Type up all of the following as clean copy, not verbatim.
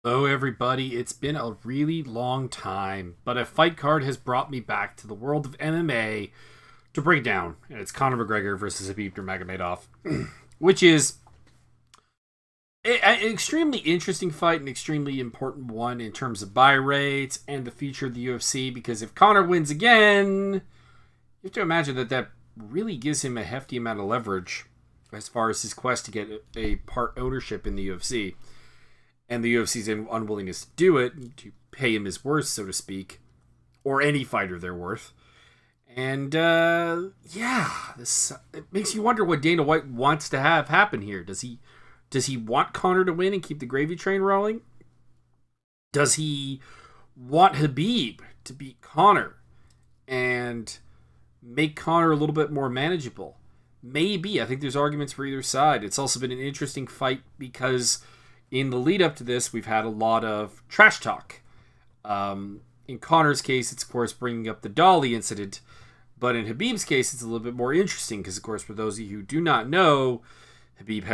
Hello, everybody. It's been a really long time, but a fight card has brought me back to the world of MMA to break down. And it's Conor McGregor versus Khabib Nurmagomedov, which is an extremely interesting fight, an extremely important one in terms of buy rates and the future of the UFC. Because if Conor wins again, you have to imagine that really gives him a hefty amount of leverage as far as his quest to get a part ownership in the UFC. And the UFC's unwillingness to do it, to pay him his worth, so to speak, or any fighter their worth. And this it makes you wonder what Dana White wants to have happen here. Does he want Conor to win and keep the gravy train rolling? Does he want Khabib to beat Conor and make Conor a little bit more manageable? Maybe. I think there's arguments for either side. It's also been an interesting fight because in the lead up to this, we've had a lot of trash talk. In Conor's case, it's, of course, bringing up the Dolly incident. But in Khabib's case, it's a little bit more interesting because, of course, for those of you who do not know, Khabib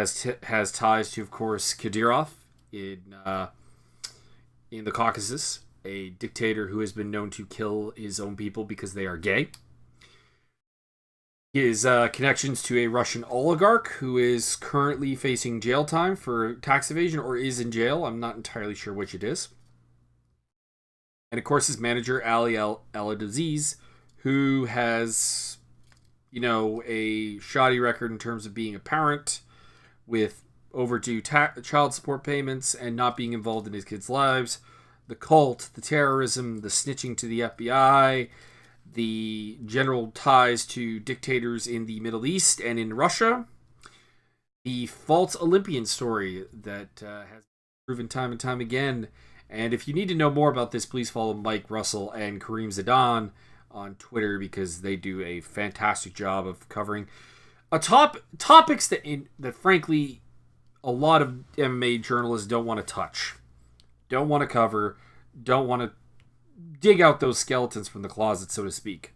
has ties to, of course, Kadyrov in the Caucasus, a dictator who has been known to kill his own people because they are gay. His connections to a Russian oligarch who is currently facing jail time for tax evasion or is in jail. I'm not entirely sure which it is. And of course, his manager, Ali Al-Aziz, who has, a shoddy record in terms of being a parent with overdue child support payments and not being involved in his kids' lives, the cult, the terrorism, the snitching to the FBI, the general ties to dictators in the Middle East and in Russia, the false Olympian story that has proven time and time again. And if you need to know more about this, please follow Mike Russell and Kareem Zidane on Twitter because they do a fantastic job of covering topics that frankly a lot of MMA journalists don't want to touch, don't want to cover, don't want to dig out those skeletons from the closet, so to speak.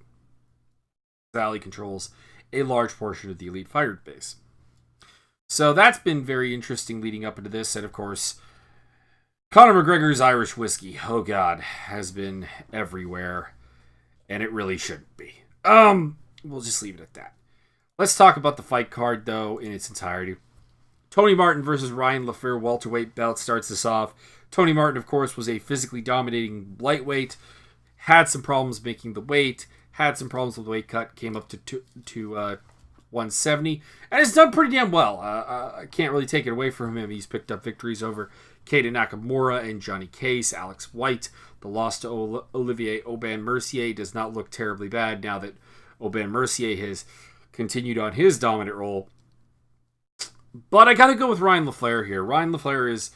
Valley controls a large portion of the elite fighter base. So that's been very interesting leading up into this. And of course, Conor McGregor's Irish whiskey, oh God, has been everywhere. And it really shouldn't be. We'll just leave it at that. Let's talk about the fight card, though, in its entirety. Tony Martin versus Ryan LaFleur welterweight bout starts this off. Tony Martin, of course, was a physically dominating lightweight, had some problems making the weight, had some problems with the weight cut, came up to 170, and has done pretty damn well. I can't really take it away from him. He's picked up victories over Keita Nakamura and Johnny Case, Alex White. The loss to Olivier Aubin-Mercier does not look terribly bad now that Aubin-Mercier has continued on his dominant role. But I gotta go with Ryan LaFleur here. Ryan LaFleur is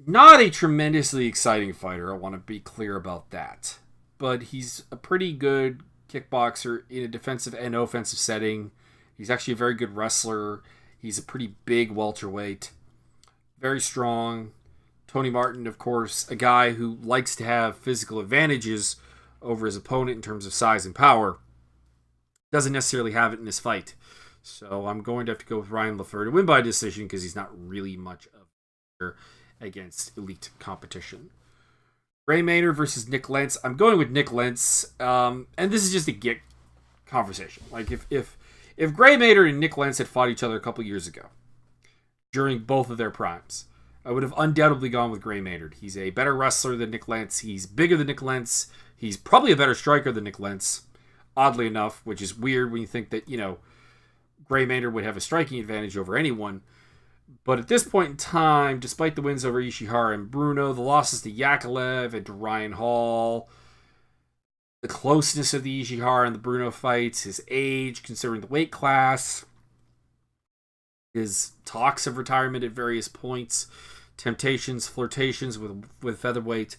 not a tremendously exciting fighter, I want to be clear about that. But he's a pretty good kickboxer in a defensive and offensive setting. He's actually a very good wrestler. He's a pretty big welterweight. Very strong. Tony Martin, of course, a guy who likes to have physical advantages over his opponent in terms of size and power. Doesn't necessarily have it in this fight. So I'm going to have to go with Ryan LaFleur to win by decision because he's not really much of a against elite competition. Gray Maynard versus Nick Lentz. I'm going with Nick Lentz, and this is just a get conversation. Like if Gray Maynard and Nick Lentz had fought each other a couple years ago during both of their primes, I would have undoubtedly gone with Gray Maynard. He's a better wrestler than Nick Lentz. He's bigger than Nick Lentz. He's probably a better striker than Nick Lentz, oddly enough, which is weird when you think that, Gray Maynard would have a striking advantage over anyone. But at this point in time, despite the wins over Ishihara and Bruno, the losses to Yakovlev and to Ryan Hall, the closeness of the Ishihara and the Bruno fights, his age, considering the weight class, his talks of retirement at various points, temptations, flirtations with featherweight,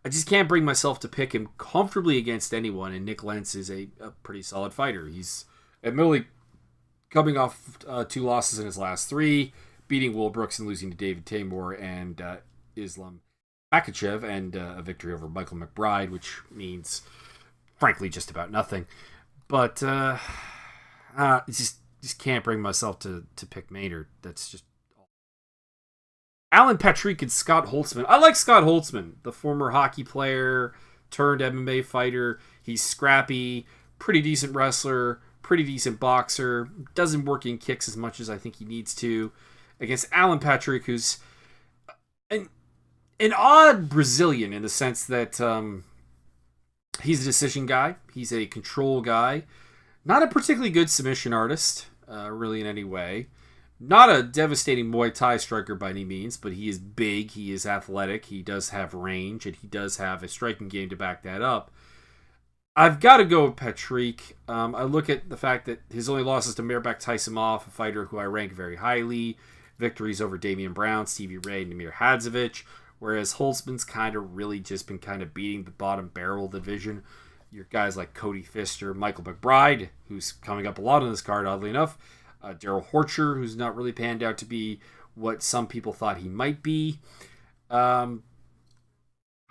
I just can't bring myself to pick him comfortably against anyone, and Nick Lentz is a pretty solid fighter. He's admittedly coming off 2 losses in his last 3, beating Will Brooks and losing to David Tamor and Islam Makhachev, and a victory over Michael McBride, which means, frankly, just about nothing. But just can't bring myself to pick Maynard. That's just Alan Patrick and Scott Holtzman. I like Scott Holtzman, the former hockey player turned MMA fighter. He's scrappy, pretty decent wrestler, pretty decent boxer. Doesn't work in kicks as much as I think he needs to. Against Alan Patrick, who's an odd Brazilian in the sense that he's a decision guy. He's a control guy. Not a particularly good submission artist, really in any way. Not a devastating Muay Thai striker by any means, but he is big, he is athletic, he does have range, and he does have a striking game to back that up. I've got to go with Patrick. I look at the fact that his only losses to Mirbek Taisimov, a fighter who I rank very highly, victories over Damian Brown, Stevie Ray, and Namir Hadzovic, whereas Holtzman's kind of really just been kind of beating the bottom barrel of the division. Your guys like Cody Pfister, Michael McBride, who's coming up a lot on this card, oddly enough, Daryl Horcher, who's not really panned out to be what some people thought he might be. I'm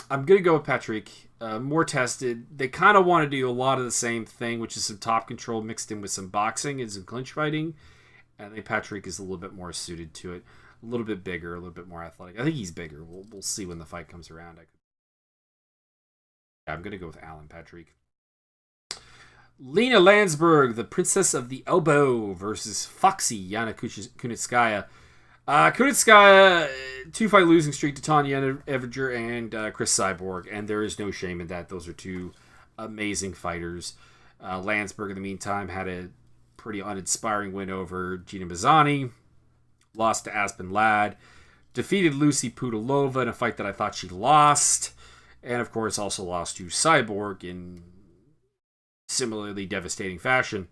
going to go with Patrick. More tested. They kind of want to do a lot of the same thing, which is some top control mixed in with some boxing and some clinch fighting. And I think Patrick is a little bit more suited to it. A little bit bigger, a little bit more athletic. I think he's bigger. We'll see when the fight comes around. I'm going to go with Alan Patrick. Lena Landsberg, the Princess of the Elbow, versus Foxy Yana Kunitskaya. Kunitskaya, 2-fight losing streak to Tanya Evinger and Chris Cyborg, and there is no shame in that. Those are two amazing fighters. Landsberg, in the meantime, had a pretty uninspiring win over Gina Mazzani, lost to Aspen Ladd, defeated Lucy Pudilova in a fight that I thought she lost, and of course also lost to Cyborg in similarly devastating fashion.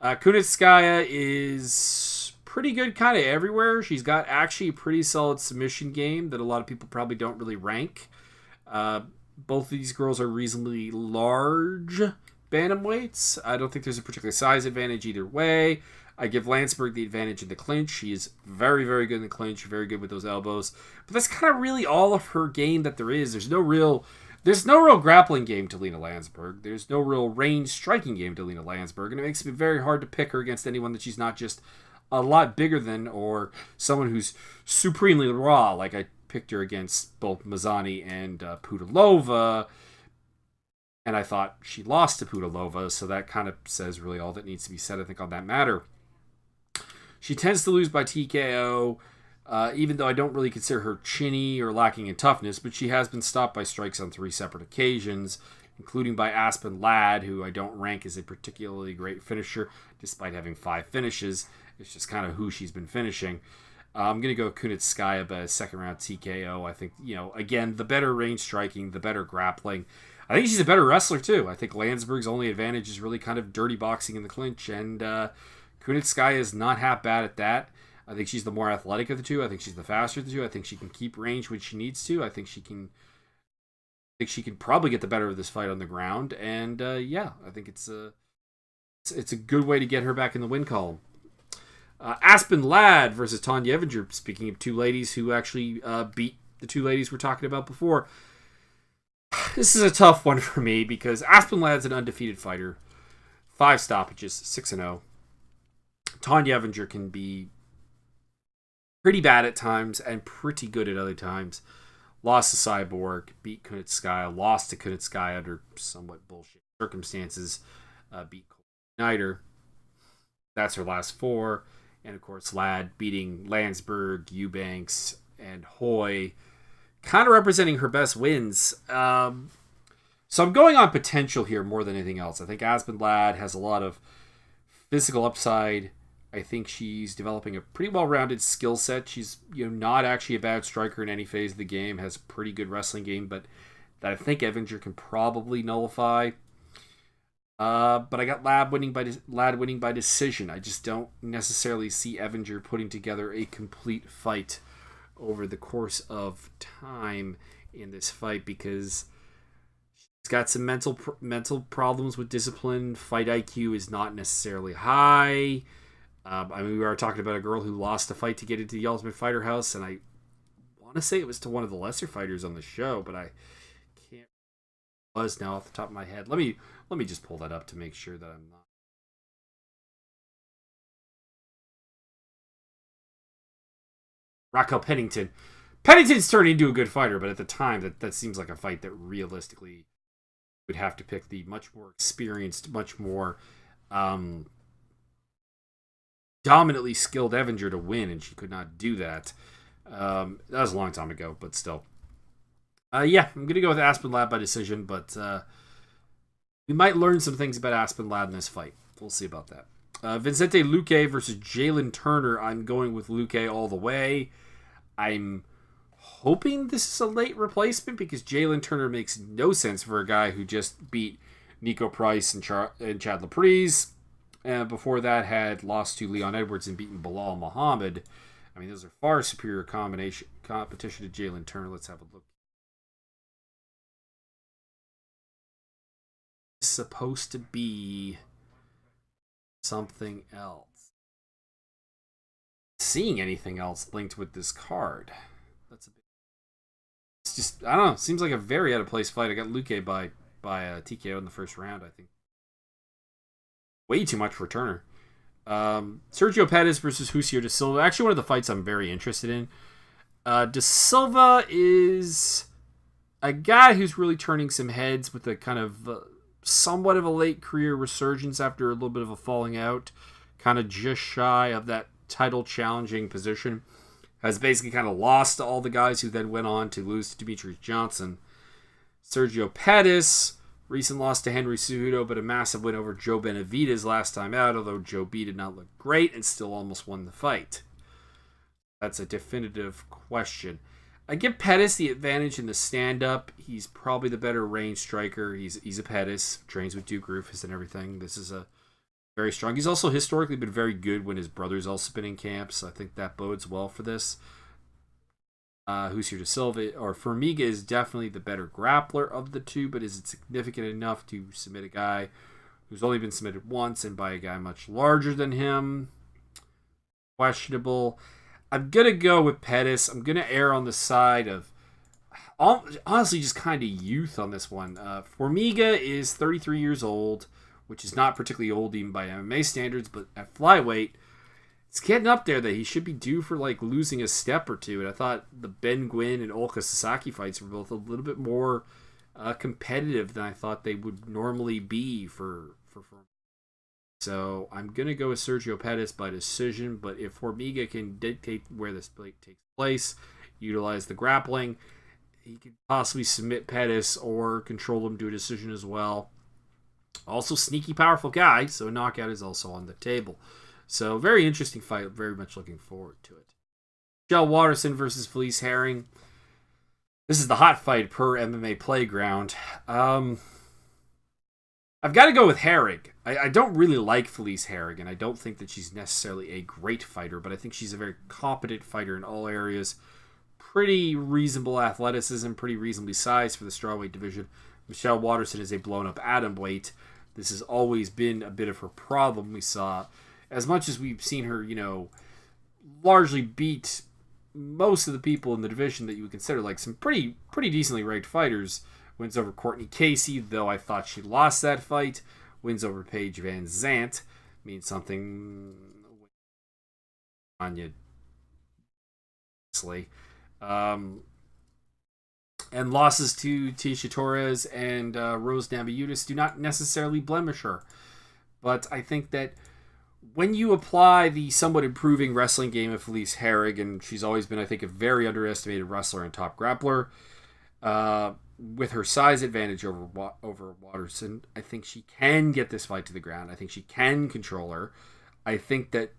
Kunitskaya is pretty good kind of everywhere. She's got actually a pretty solid submission game that a lot of people probably don't really rank. Both of these girls are reasonably large bantamweights. I don't think there's a particular size advantage either way. I give Landsberg the advantage in the clinch. She is very, very good in the clinch, very good with those elbows. But that's kind of really all of her game that there is. There's no real grappling game to Lena Landsberg. There's no real range striking game to Lena Landsberg. And it makes it very hard to pick her against anyone that she's not just a lot bigger than or someone who's supremely raw. Like I picked her against both Mazzani and Pudilova. And I thought she lost to Pudilova. So that kind of says really all that needs to be said, I think, on that matter. She tends to lose by TKO. Even though I don't really consider her chinny or lacking in toughness, but she has been stopped by strikes on 3 separate occasions, including by Aspen Ladd, who I don't rank as a particularly great finisher, despite having 5 finishes. It's just kind of who she's been finishing. I'm going to go Kunitskaya by a second-round TKO. I think, again, the better range striking, the better grappling. I think she's a better wrestler, too. I think Landsberg's only advantage is really kind of dirty boxing in the clinch, and Kunitskaya is not half bad at that. I think she's the more athletic of the two. I think she's the faster of the two. I think she can keep range when she needs to. I think she can probably get the better of this fight on the ground. And I think it's a good way to get her back in the win column. Aspen Ladd versus Tanya Evinger. Speaking of two ladies who actually beat the two ladies we're talking about before. This is a tough one for me because Aspen Ladd's an undefeated fighter. 5 stoppages, 6-0. Tanya Evinger can be pretty bad at times and pretty good at other times. Lost to Cyborg, beat Kunitskaya, lost to Kunitskaya under somewhat bullshit circumstances, beat Snyder. That's her last 4. And of course, Ladd beating Landsberg, Eubanks, and Hoy, kind of representing her best wins. So I'm going on potential here more than anything else. I think Aspen Ladd has a lot of physical upside. I think she's developing a pretty well-rounded skill set. She's not actually a bad striker in any phase of the game, has a pretty good wrestling game, but that I think Evinger can probably nullify. But I got Ladd winning by decision. I just don't necessarily see Evinger putting together a complete fight over the course of time in this fight because she's got some mental problems with discipline. Fight IQ is not necessarily high. We were talking about a girl who lost a fight to get into the Ultimate Fighter house, and I want to say it was to one of the lesser fighters on the show, but I can't was now off the top of my head. Let me just pull that up to make sure that I'm not. Raquel Pennington. Pennington's turned into a good fighter, but at the time, that seems like a fight that realistically would have to pick the much more experienced, much more dominantly skilled Evinger to win, and she could not do that. That was a long time ago, but still. Yeah, I'm going to go with Aspen Ladd by decision, but we might learn some things about Aspen Ladd in this fight. We'll see about that. Vicente Luque versus Jalen Turner. I'm going with Luque all the way. I'm hoping this is a late replacement because Jalen Turner makes no sense for a guy who just beat Nico Price and Chad Laprise. And before that had lost to Leon Edwards and beaten Bilal Muhammad. I mean, those are far superior competition to Jalen Turner. Let's have a look. It's supposed to be something else. Seeing anything else linked with this card? That's a bit. It's just, I don't know. Seems like a very out of place fight. I got Luque by TKO in the first round. I think way too much for Turner. Sergio Pettis versus Husier da Silva. Actually, one of the fights I'm very interested in. Da Silva is a guy who's really turning some heads with a kind of somewhat of a late career resurgence after a little bit of a falling out. Kind of just shy of that title challenging position. Has basically kind of lost to all the guys who then went on to lose to Demetrius Johnson. Sergio Pettis, recent loss to Henry Cejudo, but a massive win over Joe Benavidez last time out, although Joe B did not look great and still almost won the fight. That's a definitive question. I give Pettis the advantage in the stand-up. He's probably the better range striker. He's a Pettis, trains with Duke Rufus and everything. This is a very strong. He's also historically been very good when his brother's also been in camp, so I think that bodes well for this. Husier da Silva or Formiga is definitely the better grappler of the two, but is it significant enough to submit a guy who's only been submitted once and by a guy much larger than him? Questionable. I'm going to go with Pettis. I'm going to err on the side of honestly just kind of youth on this one. Formiga is 33 years old, which is not particularly old even by MMA standards, but at flyweight, it's getting up there that he should be due for like losing a step or two. And I thought the Ben Gwynn and Olka Sasaki fights were both a little bit more competitive than I thought they would normally be for. So I'm going to go with Sergio Pettis by decision, but if Formiga can dictate where this fight takes place, utilize the grappling, he could possibly submit Pettis or control him to a decision as well. Also sneaky, powerful guy, so a knockout is also on the table. So very interesting fight. Very much looking forward to it. Michelle Waterson versus Felice Herring. This is the hot fight per MMA Playground. I've got to go with Herring. I don't really like Felice Herring, and I don't think that she's necessarily a great fighter, but I think she's a very competent fighter in all areas. Pretty reasonable athleticism, pretty reasonably sized for the strawweight division. Michelle Waterson is a blown-up atomweight. This has always been a bit of her problem. We saw, as much as we've seen her, largely beat most of the people in the division that you would consider like some pretty decently ranked fighters. Wins over Courtney Casey, though I thought she lost that fight. Wins over Paige Van Zandt. Means something. Anya. And losses to Tisha Torres and Rose Namajunas do not necessarily blemish her. But I think that when you apply the somewhat improving wrestling game of Felice Herring, and she's always been, I think, a very underestimated wrestler and top grappler, with her size advantage over Waterson, I think she can get this fight to the ground. I think she can control her. I think that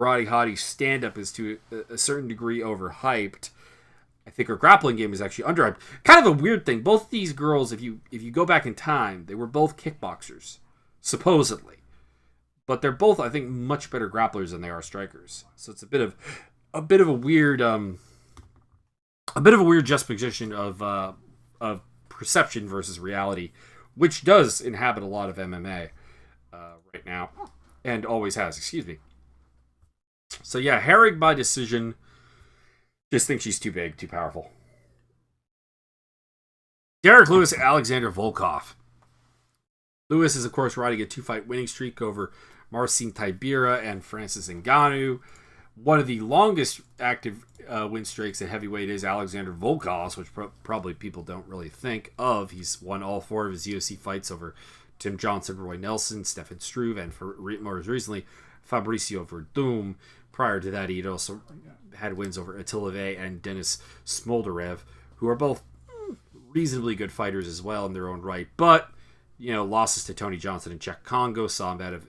Roddy Hottie's stand-up is to a certain degree overhyped. I think her grappling game is actually underhyped. Kind of a weird thing. Both these girls, if you go back in time, they were both kickboxers, supposedly. But they're both, I think, much better grapplers than they are strikers. So it's a bit of a weird juxtaposition of perception versus reality, which does inhabit a lot of MMA right now, and always has. Excuse me. So yeah, Herring by decision. Just think she's too big, too powerful. Derek Lewis, Alexander Volkov. Lewis is, of course, riding a 2-fight winning streak over Marcin Tybura and Francis Ngannou. one of the longest active win streaks at heavyweight is Alexander Volkov's, which probably people don't really think of. He's won all 4 of his UFC fights over Tim Johnson, Roy Nelson, Stefan Struve, and for more recently, Fabricio Verdum. Prior to that, he'd also had wins over Attila Vey and Denis Smolderev, who are both reasonably good fighters as well in their own right. But, losses to Tony Johnson and Czech Congo saw him out of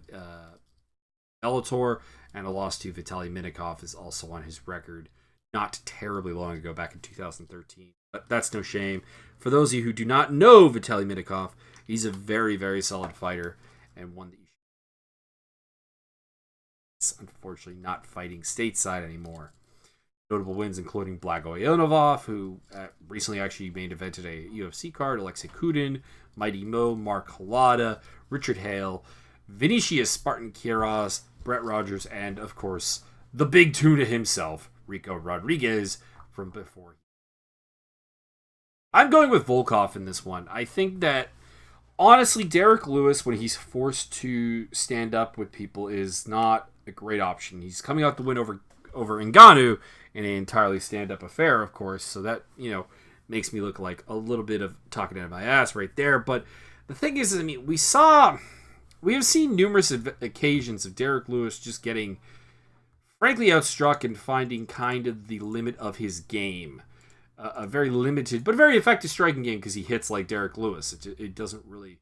Bellator, and a loss to Vitaly Minakov is also on his record not terribly long ago, back in 2013. But that's no shame. For those of you who do not know Vitaly Minakov, he's a very, very solid fighter, and one that you should... unfortunately not fighting stateside anymore. Notable wins including Blagojenovov, who recently actually main evented a UFC card, Alexei Kudin, Mighty Mo, Mark Halada, Richard Hale, Vinicius Spartan Quiroz, Brett Rogers, and, of course, the big tuna himself, Rico Rodriguez, from before. I'm going with Volkov in this one. I think that, honestly, Derek Lewis, when he's forced to stand up with people, is not a great option. He's coming out the win over Ngannou in an entirely stand-up affair, of course, so that, makes me look like a little bit of talking out of my ass right there. But the thing is, we have seen numerous occasions of Derek Lewis just getting frankly outstruck and finding kind of the limit of his game. A very limited but very effective striking game because he hits like Derek Lewis. It doesn't really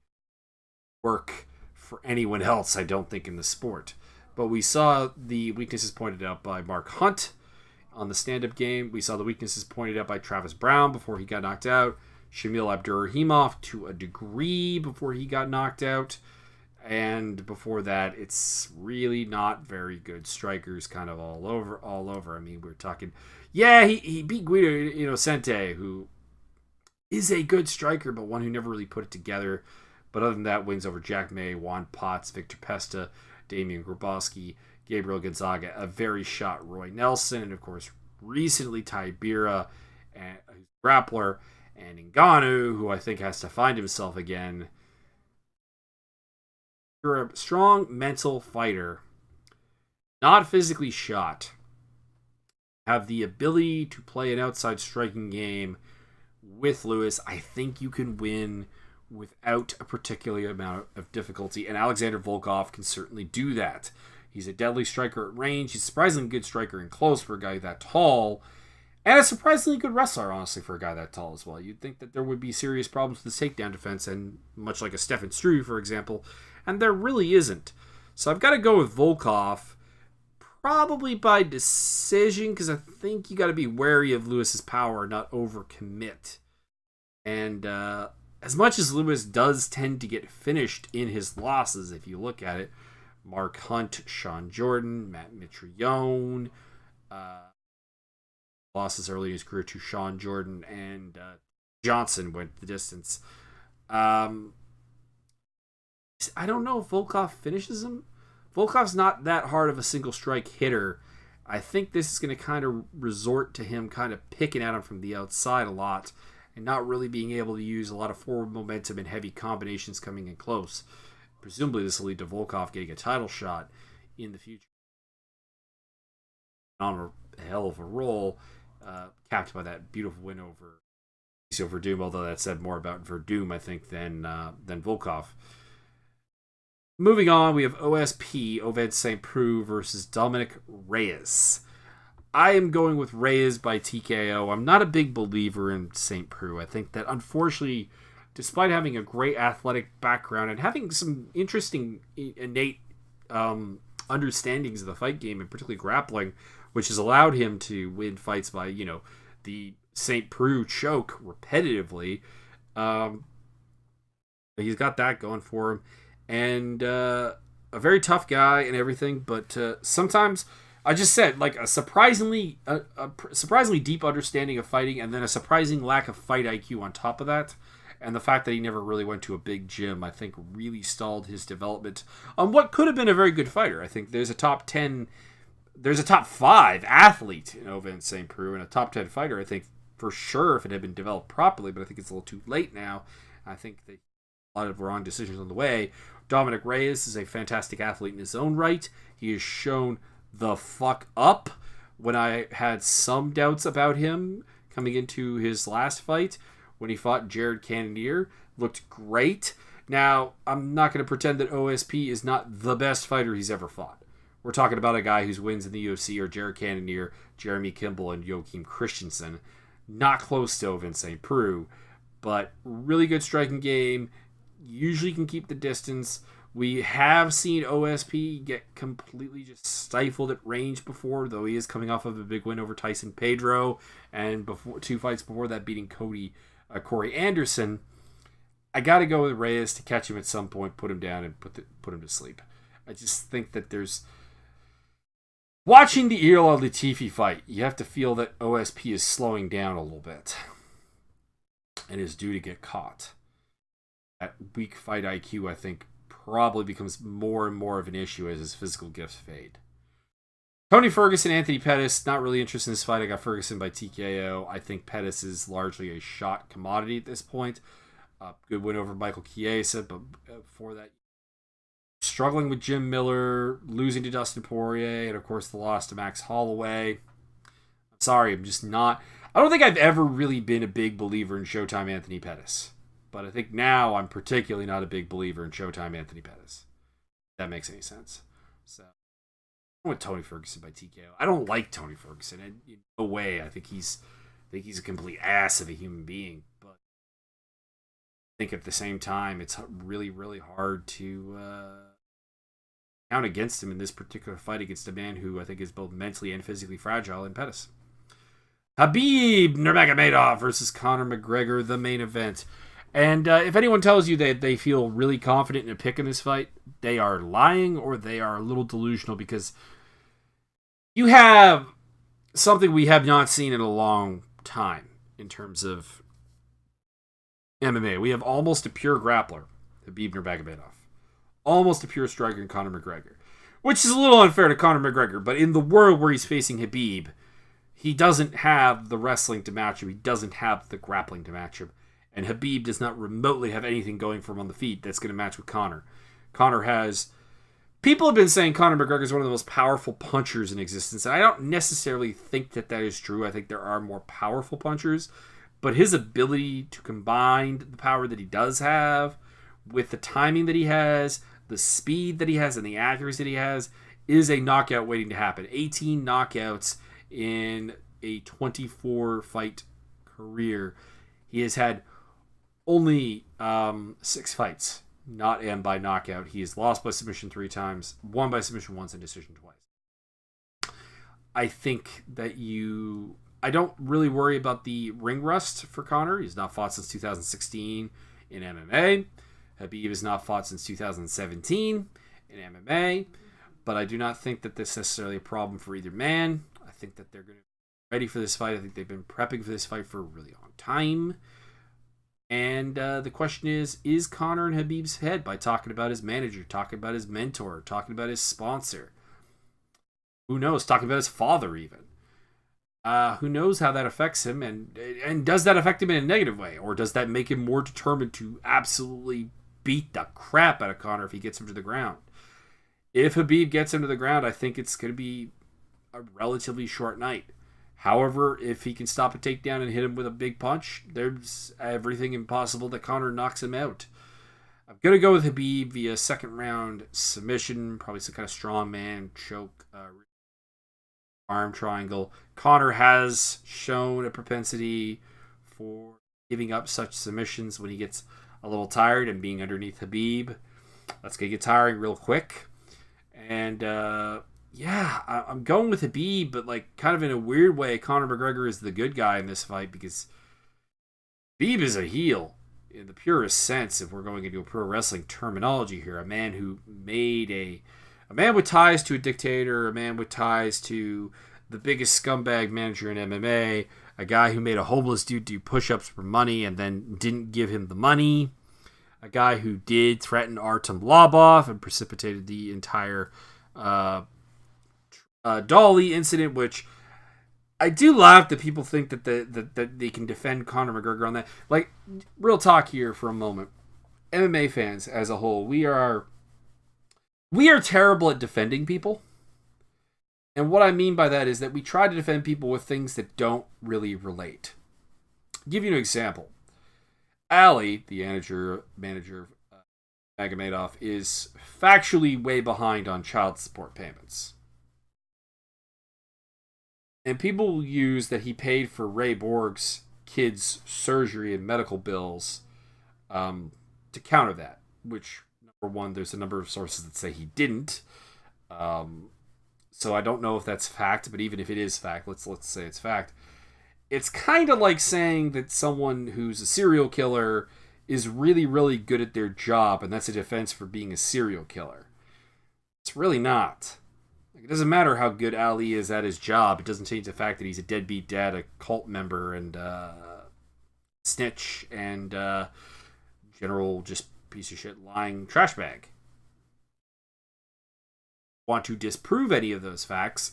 work for anyone else, I don't think, in the sport. But we saw the weaknesses pointed out by Mark Hunt on the stand-up game. We saw the weaknesses pointed out by Travis Brown before he got knocked out. Shamil Abdurrahimov to a degree before he got knocked out. And before that, it's really not very good strikers kind of all over. I mean, we're talking... Yeah, he beat Guido Innocente, who is a good striker, but one who never really put it together. But other than that, wins over Jack May, Juan Potts, Victor Pesta, Damian Grabowski, Gabriel Gonzaga, a very shot Roy Nelson, and of course, recently Tybira, who's a grappler, and Ngannou, who I think has to find himself again. You're a strong mental fighter, not physically shot, have the ability to play an outside striking game with Lewis. I think you can win without a particular amount of difficulty, and Alexander Volkov can certainly do that. He's a deadly striker at range. He's a surprisingly good striker in close for a guy that tall, and a surprisingly good wrestler, honestly, for a guy that tall as well. You'd think that there would be serious problems with the takedown defense, and much like a Stefan Struve, for example, and there really isn't. So I've got to go with Volkov, probably by decision, because I think you got to be wary of Lewis's power, not overcommit. And as much as Lewis does tend to get finished in his losses, if you look at it, Mark Hunt, Sean Jordan, Matt Mitrione, losses early in his career to Sean Jordan, and Johnson went the distance. I don't know if Volkov finishes him. Volkov's not that hard of a single strike hitter. I think this is going to kind of resort to him kind of picking at him from the outside a lot and not really being able to use a lot of forward momentum and heavy combinations coming in close. Presumably this will lead to Volkov getting a title shot in the future. On a hell of a roll, capped by that beautiful win over Verdum, although that said more about Verdum, I think, than Volkov. Moving on, we have OSP, Oved St. Preux versus Dominic Reyes. I am going with Reyes by TKO. I'm not a big believer in St. Preux. I think that, unfortunately, despite having a great athletic background and having some interesting innate understandings of the fight game, and particularly grappling, which has allowed him to win fights by, the St. Preux choke repetitively, he's got that going for him. And a very tough guy and everything, but sometimes, I just said, like a surprisingly deep understanding of fighting, and then a surprising lack of fight IQ on top of that. And the fact that he never really went to a big gym, I think, really stalled his development on what could have been a very good fighter. I think there's a top 5 athlete in Oved St. Preux, and a top 10 fighter, I think, for sure, if it had been developed properly, but I think it's a little too late now. I think that a lot of wrong decisions on the way. Dominic Reyes is a fantastic athlete in his own right. He has shown the fuck up when I had some doubts about him coming into his last fight when he fought Jared Cannonier. Looked great. Now, I'm not going to pretend that OSP is not the best fighter he's ever fought. We're talking about a guy whose wins in the UFC are Jared Cannonier, Jeremy Kimball, and Joachim Christensen. Not close to Ovin St. Preux, but really good striking game. Usually can keep the distance. We have seen OSP get completely just stifled at range before, though he is coming off of a big win over Tyson Pedro, and before 2 fights before that beating Corey Anderson. I got to go with Reyes to catch him at some point, put him down, and put him to sleep. I just think that there's... Watching the Irla Latifi fight, you have to feel that OSP is slowing down a little bit and is due to get caught. That weak fight IQ, I think, probably becomes more and more of an issue as his physical gifts fade. Tony Ferguson, Anthony Pettis, not really interested in this fight. I got Ferguson by TKO. I think Pettis is largely a shot commodity at this point. Good win over Michael Chiesa, but before that, struggling with Jim Miller, losing to Dustin Poirier, and of course the loss to Max Holloway. I'm sorry, I'm just not... I don't think I've ever really been a big believer in Showtime Anthony Pettis. But I think now I'm particularly not a big believer in Showtime Anthony Pettis. If that makes any sense. So, I went Tony Ferguson by TKO. I don't like Tony Ferguson. In no way. I think he's a complete ass of a human being. But I think at the same time, it's really, really hard to count against him in this particular fight against a man who I think is both mentally and physically fragile in Pettis. Khabib Nurmagomedov versus Conor McGregor, the main event. And if anyone tells you that they feel really confident in a pick in this fight, they are lying or they are a little delusional, because you have something we have not seen in a long time in terms of MMA. We have almost a pure grappler, Khabib Nurmagomedov. Almost a pure striker in Conor McGregor. Which is a little unfair to Conor McGregor, but in the world where he's facing Khabib, he doesn't have the wrestling to match him. He doesn't have the grappling to match him. And Khabib does not remotely have anything going for him on the feet that's going to match with Conor. Conor has... People have been saying Conor McGregor is one of the most powerful punchers in existence. And I don't necessarily think that is true. I think there are more powerful punchers. But his ability to combine the power that he does have with the timing that he has, the speed that he has, and the accuracy that he has is a knockout waiting to happen. 18 knockouts in a 24-fight career. He has had only 6 fights not end by knockout. He has lost by submission 3 times, won by submission once, and decision twice. I think that I don't really worry about the ring rust for Conor. He's not fought since 2016 in MMA. Khabib has not fought since 2017 in MMA. But I do not think that this is necessarily a problem for either man. I think that they're going to be ready for this fight. I think they've been prepping for this fight for a really long time. And the question is Conor in Khabib's head by talking about his manager, talking about his mentor, talking about his sponsor? Who knows? Talking about his father even. Who knows how that affects him, and does that affect him in a negative way? Or does that make him more determined to absolutely beat the crap out of Conor if he gets him to the ground? If Khabib gets him to the ground, I think it's going to be a relatively short night. However, if he can stop a takedown and hit him with a big punch, there's everything impossible that Conor knocks him out. I'm going to go with Khabib via second round submission, probably some kind of strong man choke, arm triangle. Conor has shown a propensity for giving up such submissions when he gets a little tired and being underneath Khabib. That's going to get tiring real quick. And I'm going with Khabib, but like kind of in a weird way, Conor McGregor is the good guy in this fight because Khabib is a heel in the purest sense, if we're going into a pro wrestling terminology here. A man who made a man with ties to a dictator, a man with ties to the biggest scumbag manager in MMA, a guy who made a homeless dude do push-ups for money and then didn't give him the money, a guy who did threaten Artem Lobov and precipitated the entire Dolly incident, which I do laugh that people think that that they can defend Conor McGregor on that. Like, real talk here for a moment. MMA fans as a whole, we are terrible at defending people. And what I mean by that is that we try to defend people with things that don't really relate. I'll give you an example. Ali, the manager of Nurmagomedov, is factually way behind on child support payments. And people will use that he paid for Ray Borg's kids' surgery and medical bills to counter that. Which, number one, there's a number of sources that say he didn't. So I don't know if that's fact, but even if it is fact, let's say it's fact. It's kind of like saying that someone who's a serial killer is really, really good at their job, and that's a defense for being a serial killer. It's really not. It doesn't matter how good Ali is at his job. It doesn't change the fact that he's a deadbeat dad, a cult member, and snitch, and general just piece of shit lying trash bag. Want to disprove any of those facts,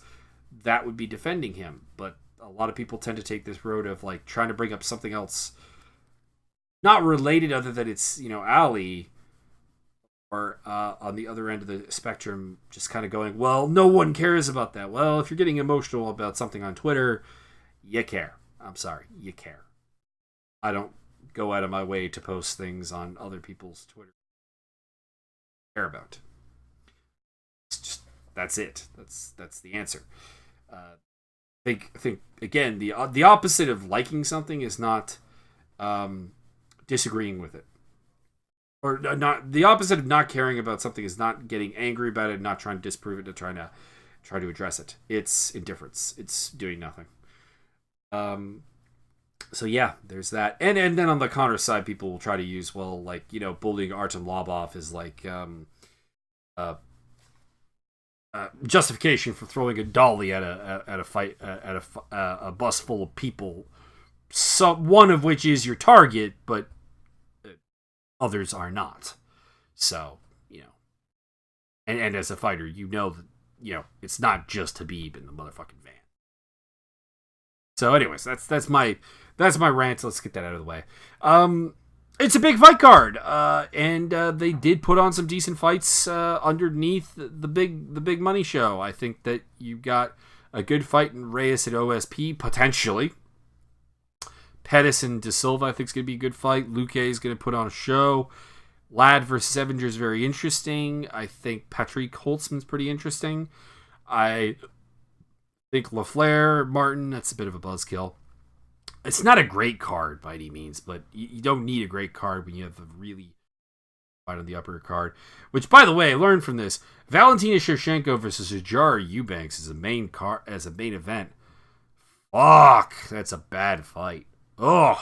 that would be defending him. But a lot of people tend to take this road of like trying to bring up something else not related other than it's, Ali, or on the other end of the spectrum, just kind of going, well, no one cares about that. Well, if you're getting emotional about something on Twitter, you care. I'm sorry, you care. I don't go out of my way to post things on other people's Twitter I care about. It's just, that's it. That's the answer. I think again, the opposite of liking something is not disagreeing with it, or not. The opposite of not caring about something is not getting angry about it, not trying to disprove it, try to address it. It's indifference. It's doing nothing. So yeah, there's that, and then on the Conor side, people will try to use bullying Artem Lobov is justification for throwing a dolly at a fight at a bus full of people, one of which is your target, but others are not. So and as a fighter, that it's not just Khabib in the motherfucking van. So, anyways, that's my rant. Let's get that out of the way. It's a big fight card, and they did put on some decent fights underneath the big money show. I think that you got a good fight in Reyes at OSP, potentially. Pettis and De Silva, I think, is going to be a good fight. Luque is going to put on a show. Ladd versus Evinger is very interesting. I think Patrick Holtzman's pretty interesting. I think LaFleur, Martin, that's a bit of a buzzkill. It's not a great card by any means, but you don't need a great card when you have the really fight on the upper card. Which, by the way, I learned from this. Valentina Shevchenko versus Ajara Eubanks as a main event. Fuck, that's a bad fight. Ugh.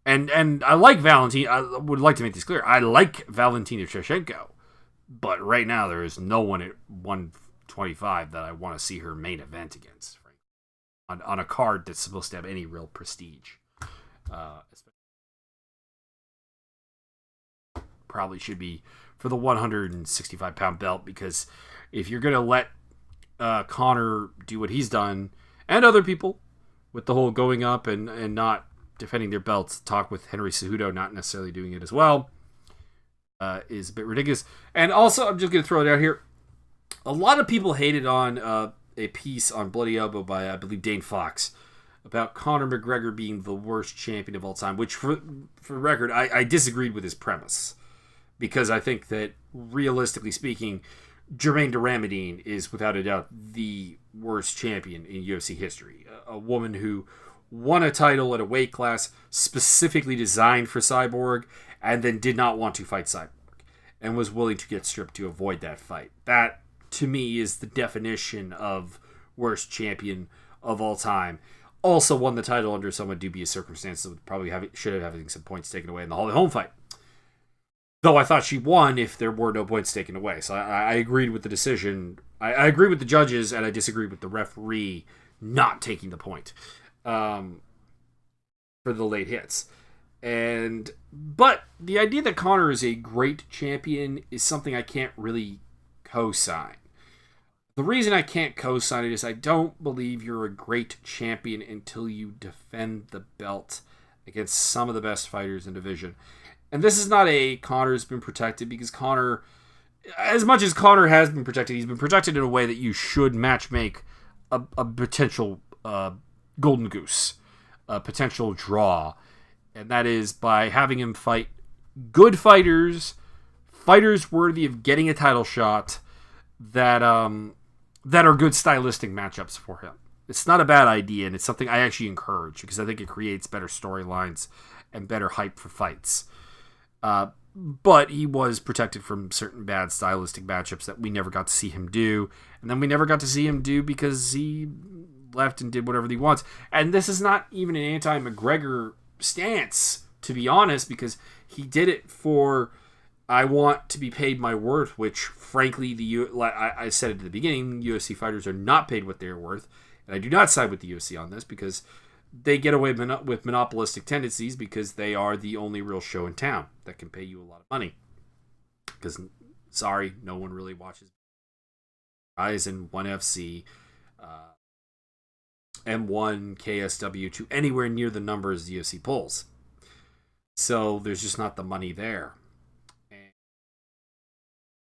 And I like Valentina. I would like to make this clear. I like Valentina Shevchenko, but right now there is no one at 125 that I want to see her main event against. On a card that's supposed to have any real prestige. Probably should be for the 165-pound belt, because if you're going to let Conor do what he's done, and other people, with the whole going up and not defending their belts, talk with Henry Cejudo not necessarily doing it as well, is a bit ridiculous. And also, I'm just going to throw it out here, a lot of people hated on a piece on Bloody Elbow by, I believe, Dane Fox about Conor McGregor being the worst champion of all time, which, for record, I disagreed with his premise. Because I think that, realistically speaking, Jermaine Duramadine is, without a doubt, the worst champion in UFC history. A woman who won a title at a weight class specifically designed for Cyborg, and then did not want to fight Cyborg, and was willing to get stripped to avoid that fight. That, to me, is the definition of worst champion of all time. Also won the title under somewhat dubious circumstances, with probably should have having some points taken away in the Holly Holm fight. Though I thought she won if there were no points taken away. So I agreed with the decision. I agree with the judges, and I disagreed with the referee not taking the point for the late hits. But the idea that Conor is a great champion is something I can't really co-sign. The reason I can't co-sign it is I don't believe you're a great champion until you defend the belt against some of the best fighters in the division. And this is not Conor's been protected, because Conor as much as Conor has been protected, he's been protected in a way that you should matchmake a potential golden goose, a potential draw. And that is by having him fight good fighters worthy of getting a title shot that are good stylistic matchups for him. It's not a bad idea, and it's something I actually encourage because I think it creates better storylines and better hype for fights. But he was protected from certain bad stylistic matchups that we never got to see him do. And then we never got to see him do because he left and did whatever he wants. And this is not even an anti-McGregor stance, to be honest, because he did it for, I want to be paid my worth, which, frankly, I said it at the beginning, UFC fighters are not paid what they're worth. And I do not side with the UFC on this because they get away with monopolistic tendencies because they are the only real show in town that can pay you a lot of money. Because, sorry, no one really watches Ryzen, 1FC, M1, KSW to anywhere near the numbers the UFC pulls. So there's just not the money there. And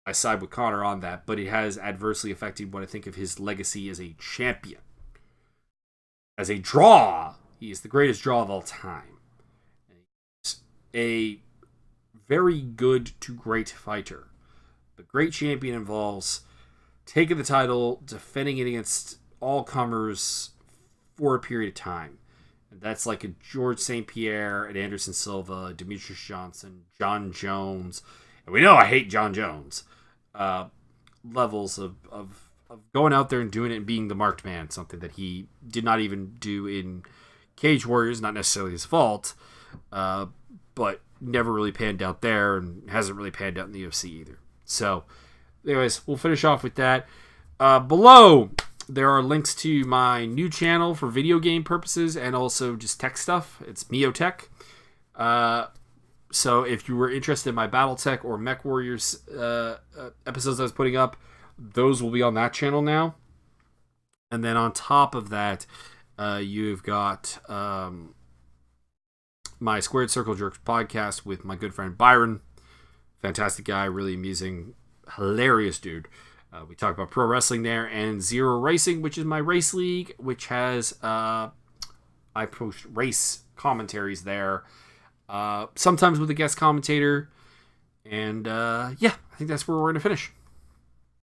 I side with Conor on that, but it has adversely affected what I think of his legacy as a champion. As a draw, he is the greatest draw of all time. He's a very good to great fighter. The great champion involves taking the title, defending it against all comers for a period of time. And that's like a George St. Pierre, an Anderson Silva, Demetrius Johnson, John Jones. And we know I hate John Jones. Levels of going out there and doing it and being the marked man, something that he did not even do in Cage Warriors, not necessarily his fault, but never really panned out there and hasn't really panned out in the UFC either. So, anyways, we'll finish off with that. Below, there are links to my new channel for video game purposes and also just tech stuff. It's Miotech. So if you were interested in my Battletech or Mech Warriors episodes I was putting up, those will be on that channel now. And then on top of that, you've got my Squared Circle Jerks podcast with my good friend Byron. Fantastic guy, really amusing, hilarious dude. We talk about pro wrestling there, and Zero Racing, which is my race league, which has I post race commentaries there, sometimes with a guest commentator. And yeah, I think that's where we're going to finish.